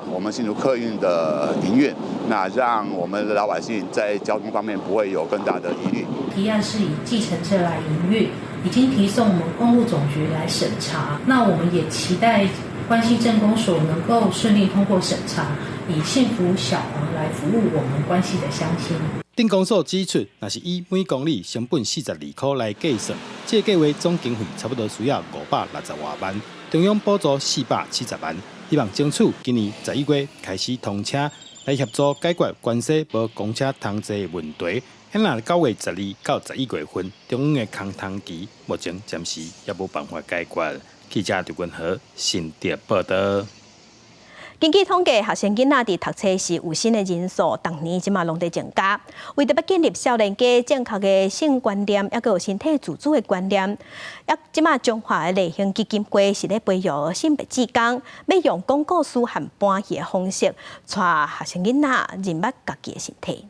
我们新竹客运的营运，那让我们的老百姓在交通方面不会有更大的疑虑。提案是以计程车来营运，已经提送我们公路总局来审查。那我们也期待关西镇公所能够顺利通过审查，以幸福小黄来服务我们关西的乡亲。镇公所指出，若是以每公里成本42块来计算，这个计划总经费差不多需要560多万，中央补助470万。希望争取今年11月开始通车，来协助解决关西无公车通坐的问题。现在9月12到11月份，中央的空窗期目前暂时也无办法解决。记者刘君和新竹报道。根据统计，学生囡仔伫读册时有新的人数，逐年即马拢在增加。为着要建立少年家正确的性观念，还有身体自主的观念，即马中华的类型基金会是咧培育性别志工，要用讲故事和搬戏的方式，带学生囡仔认捌家己的身体。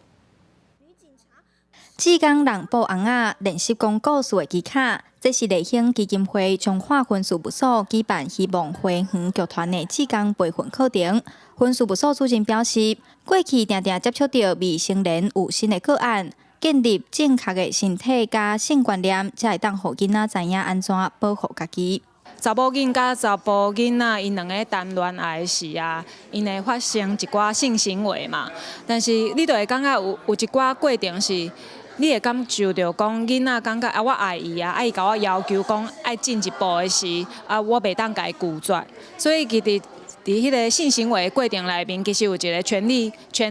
志工让布翁仔练习讲故事的技巧，这是类型基金会中华分事务所举办希望花园剧团的志工培训课程。分事务所主任表示，过去常常接触到未成年有新的个案，建立正确的身体加性观念，才会当互囡仔知影安怎保护家己。查某囡甲查甫囡仔，因两个谈恋爱的时啊，因会发生一寡性行为嘛。但是你就会感觉有一寡过程是。你会感受到讲囡仔感觉我爱伊啊，伊甲我要求讲爱进一步的时我袂当甲伊拒绝，所以其实伫迄个性行为的过程内面，其实有一个权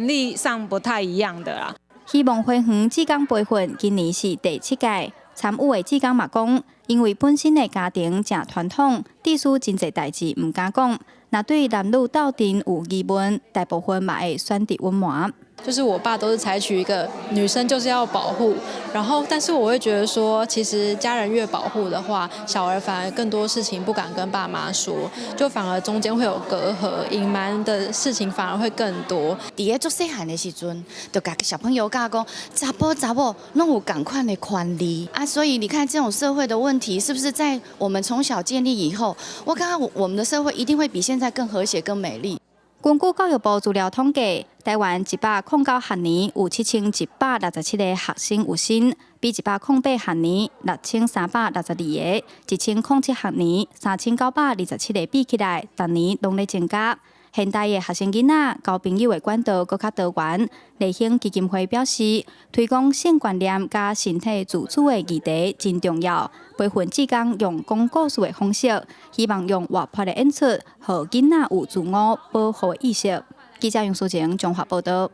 利上不太一样的啦。希望花园志工培训今年是第7届，参与的志工嘛讲，因为本身的家庭正传统，致使真侪代志唔敢讲。若对男女斗阵有疑问，大部分嘛会选择隐瞒。就是我爸都是采取一个女生就是要保护，然后但是我会觉得说，其实家人越保护的话，小孩反而更多事情不敢跟爸妈说，就反而中间会有隔阂，隐瞒的事情反而会更多。伫咧做细汉的时阵，就甲小朋友讲，查某拢有同款的权利啊，所以你看这种社会的问题，是不是在我们从小建立以后，我感觉我们的社会一定会比现在更和谐、更美丽。根据教育部资料统计，台湾109学年有7167个学生有薪，比108学年6362个，1007学年3927个比起来，逐年拢在增加。现代的学生囡仔交朋友的管道更较多元。类型基金会表示，推广性观念加身体自主的议题真重要。培训志工用讲故事的方式，希望用活泼的演出，让囡仔有自我保护的意识。记者杨淑晴综合报道。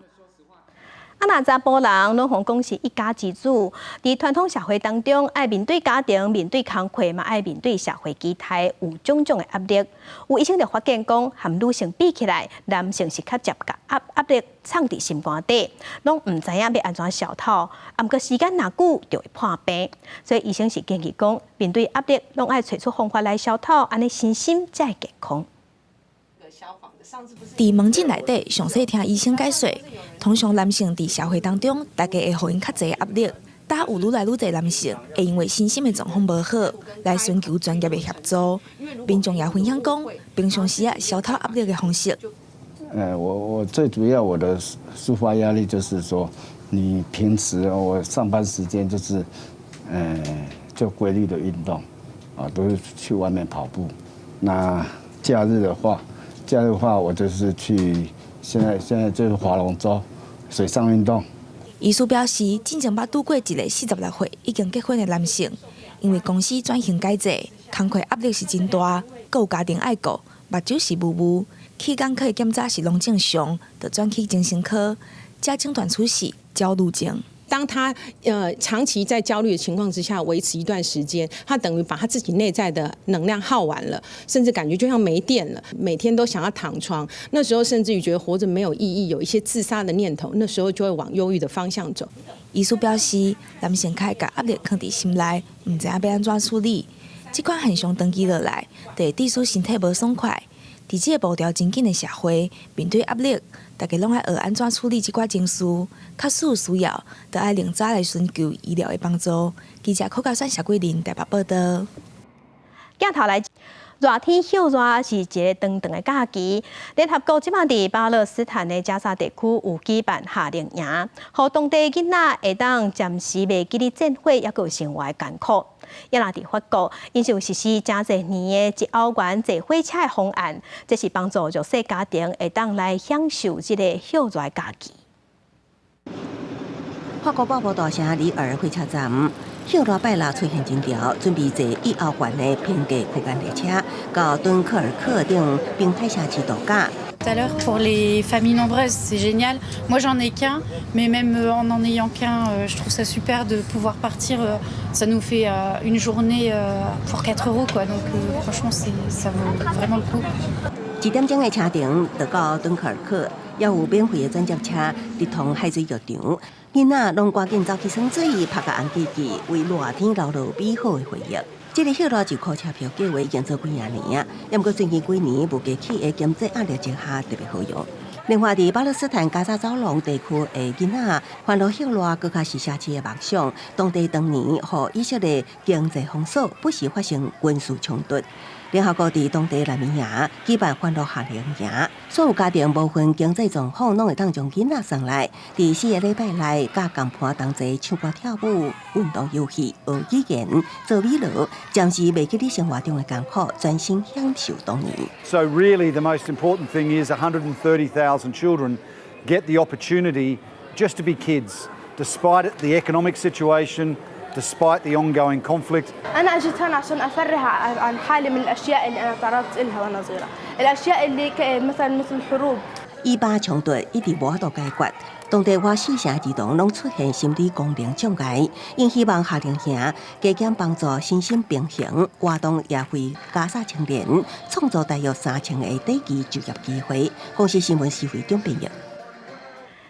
那查甫人拢互讲是一家之主，伫传统社会当中，爱面对家庭、面对工课，嘛爱面对社会期待，有种种的压力。有医生就发现讲，和女性比起来，男性是较接甲压力藏伫心肝底，拢唔知影要安怎消透，啊，毋过时间若久就会破病。所以医生是建议讲，面对压力，拢爱找出方法来消透，安尼身心才会健康。伫门诊内底，详细听医生解说。通常男性伫社会当中，大家会互因较侪压力。但有愈来愈侪男性会因为身心的状况无好，来寻求专业的协助。民众也分享讲，平常时消透压力的方式。我最主要我的抒发压力就是说，你平时我上班时间就是，就规律的运动，啊，都是去外面跑步。那假日的话，我就是去现在就是划龙舟、水上运动。医师表示，真正捌拄过一个46岁已经结婚的男性，因为公司转型改制，工课压力是真大，还有家庭爱顾，目睭是雾雾，期间可以检查是拢正常，就转去精神科，才诊断出是焦虑症。当他长期在焦虑的情况之下维持一段时间，他等于把他自己内在的能量耗完了，甚至感觉就像没电了，每天都想要躺床。那时候甚至于觉得活着没有意义，有一些自杀的念头。那时候就会往忧郁的方向走。医师表示，男性较会把压力藏伫心内，唔知影要安怎处理。这款现象长期落来，就会致使身体无爽快。伫这个步调真紧的社会，面对压力，大家拢爱学安怎处理这款情绪。假使有需要，就爱另早来寻求医疗的帮助。记者柯嘉珊、谢桂林台北报道。镜头来，热天休热是一个长长的假期。联合国即马伫巴勒斯坦的加沙地区有举办夏令营，互当地囡仔会当暂时袂记哩战火，也有生活的艰苦。也若伫法国，因是有实施真侪年的一欧元坐火车的方案，这是帮助弱势家庭会当来享受这个休热假期。法国广播大城里尔火车站，休热拜六出现真潮，准备坐1欧元的平价区间列车到敦刻尔克等冰海城市度假。Tout à l'heure, pour les familles nombreuses, c'est génial. Moi, j'en ai qu'un, mais même en n'en ayant qu'un, je trouve ça super de pouvoir partir. Ça nous fait une journée pour 4 €, quoi. Donc, franchement, ça vaut vraiment le coup. 1点钟的车程就到敦刻尔克，也有免费的转接车直通海水浴场。囡仔拢赶紧走去耍水，拍个红记记，为热天留落美好的回忆。这个休热就靠车票计划已经做几啊年啊，也不过最近几年物价起的经济压力之下特别好用。另外，伫巴勒斯坦加沙走廊地区的囡仔，欢乐休热，更加是社区的梦想。当地当年和以色列经济封锁，不时发生军事冲突。联合国伫当地南面营举办欢乐夏令营，所有家庭无分经济状况，拢会当将囡仔送来，伫4个礼拜内，甲共伴同齐唱歌跳舞、运动游戏、学语言、做美劳，暂时袂记你生活中的艰苦，专心享受当年。So really, the most important thing is 130,000 children get the opportunity just to be kids, despite the economic situation. Despite the ongoing conflict. أنا أجيت هنا عشان أفرح عن حالي من الأشياء اللي أنا تعرضت لها وأنا صغيرة، الأشياء اللي مثل الحروب. 以巴冲突一直无法度解决，当地外4城儿童拢出现心理功能障碍，因希望夏令营加减帮助身心平衡，活动也为加沙青年创造大约3000个短期就业机会。公司新闻是会中编译。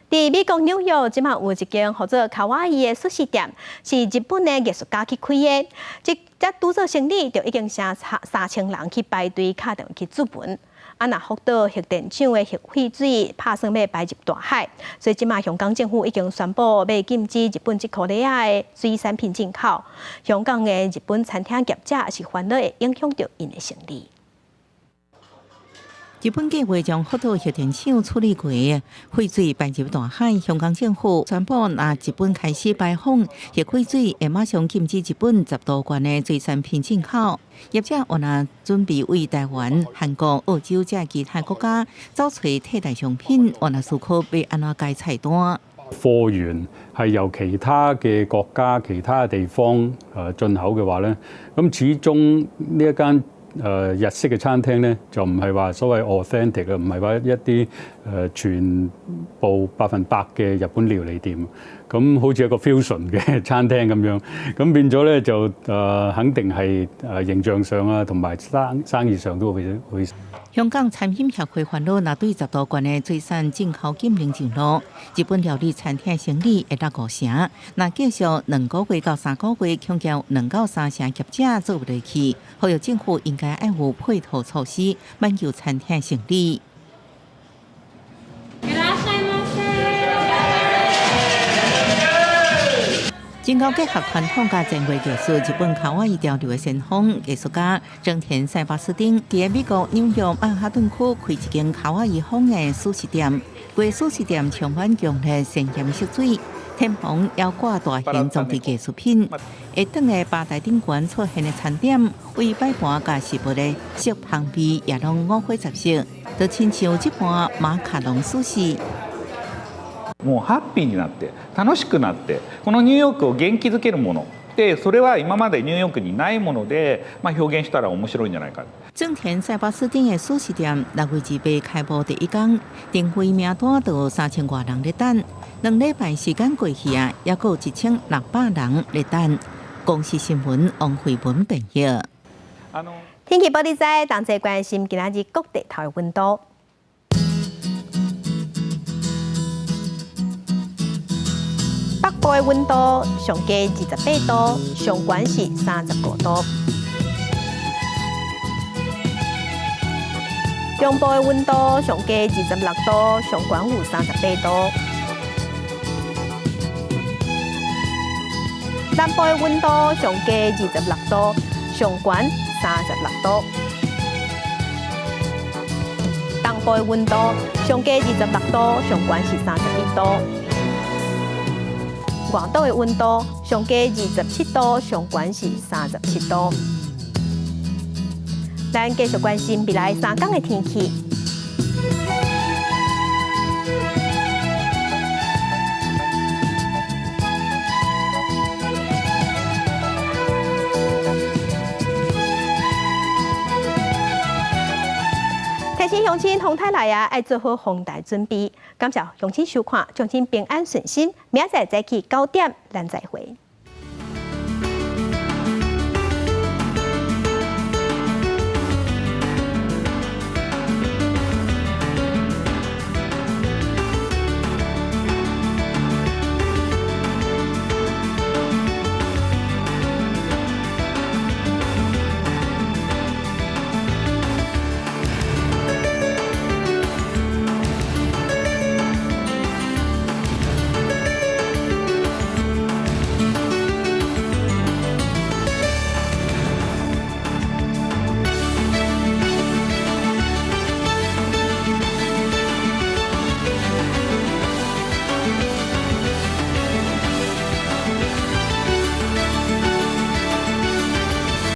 伫美国纽约，即马有一间叫做卡哇伊的素食店，是日本的艺术家去开的。即拄做生理，就已经成3000人去排队敲电话去注文。若福岛核电厂的核废水拍算要排入大海，所以即马香港政府已经宣布要禁止日本即颗粒的水产品进口。香港的日本餐厅业者是烦恼会影响到因的生意。日本计划将福岛核电厂处理过的废水排入大海，香港政府宣布，若日本开始排放核废水，会马上禁止日本10多元的水产品进口。业者原来准备为台湾、韩国、澳洲这其他国家找找替代商品，原来思考要安怎改菜单。貨源係由其他嘅國家、其他嘅地方進口嘅話咧，咁始終呢一間日式嘅餐廳咧，就唔係話所謂 authentic 嘅，唔係話一啲全部100%嘅日本料理店。咁好似一個 fusion 嘅餐廳咁樣，咁變咗咧就肯定係形象上啊，同埋生意上都會。香港餐飲協會煩惱，那對10多關嘅水產進口禁令上路，日本料理餐廳生意會達5成，那繼續2個月到3個月，強調2到3成業者做唔落去，呼籲政府應該愛護配套措施，挽救餐廳生意。經過結合傳統甲前衛藝術，日本卡哇伊潮流嘅先鋒藝術家正田賽巴斯汀喺美國紐約曼哈頓區開一間卡哇伊風嘅素食店。該素食店充滿強烈鮮豔色水，天棚要掛大型裝置藝術品。會當嘅吧台頂館出現嘅餐點，為擺盤甲食物嘅色香味也攏五花十色，就親像一盤馬卡龍壽司。もうハッピーになって楽しくなってこのニューヨークを元気づけるものでそれは今までニューヨークにないもので、表現したら面白いんじゃないか。正田賽巴斯汀嘅素食店6月28開幕第一天，訂位名單就3000多人咧等，2禮拜時間過去啊，也有1600人咧等。公視新聞王慧文報道。天氣報道在同齊關心今仔日各地頭嘅溫度。北部嘅溫度上低28度，上懸是35度。中部嘅溫度上低26度，上懸有38度。南部嘅溫度上低26度，上懸36度。東部嘅溫度上低26度，上懸是31度。外島嘅溫度上低27度，上懸是37度。咱繼續關心未來3天嘅天氣。提醒鄉親同太來啊，愛做好防台準備。感謝鄉親收看，鄉親平安順心。明仔再起9點，咱再會。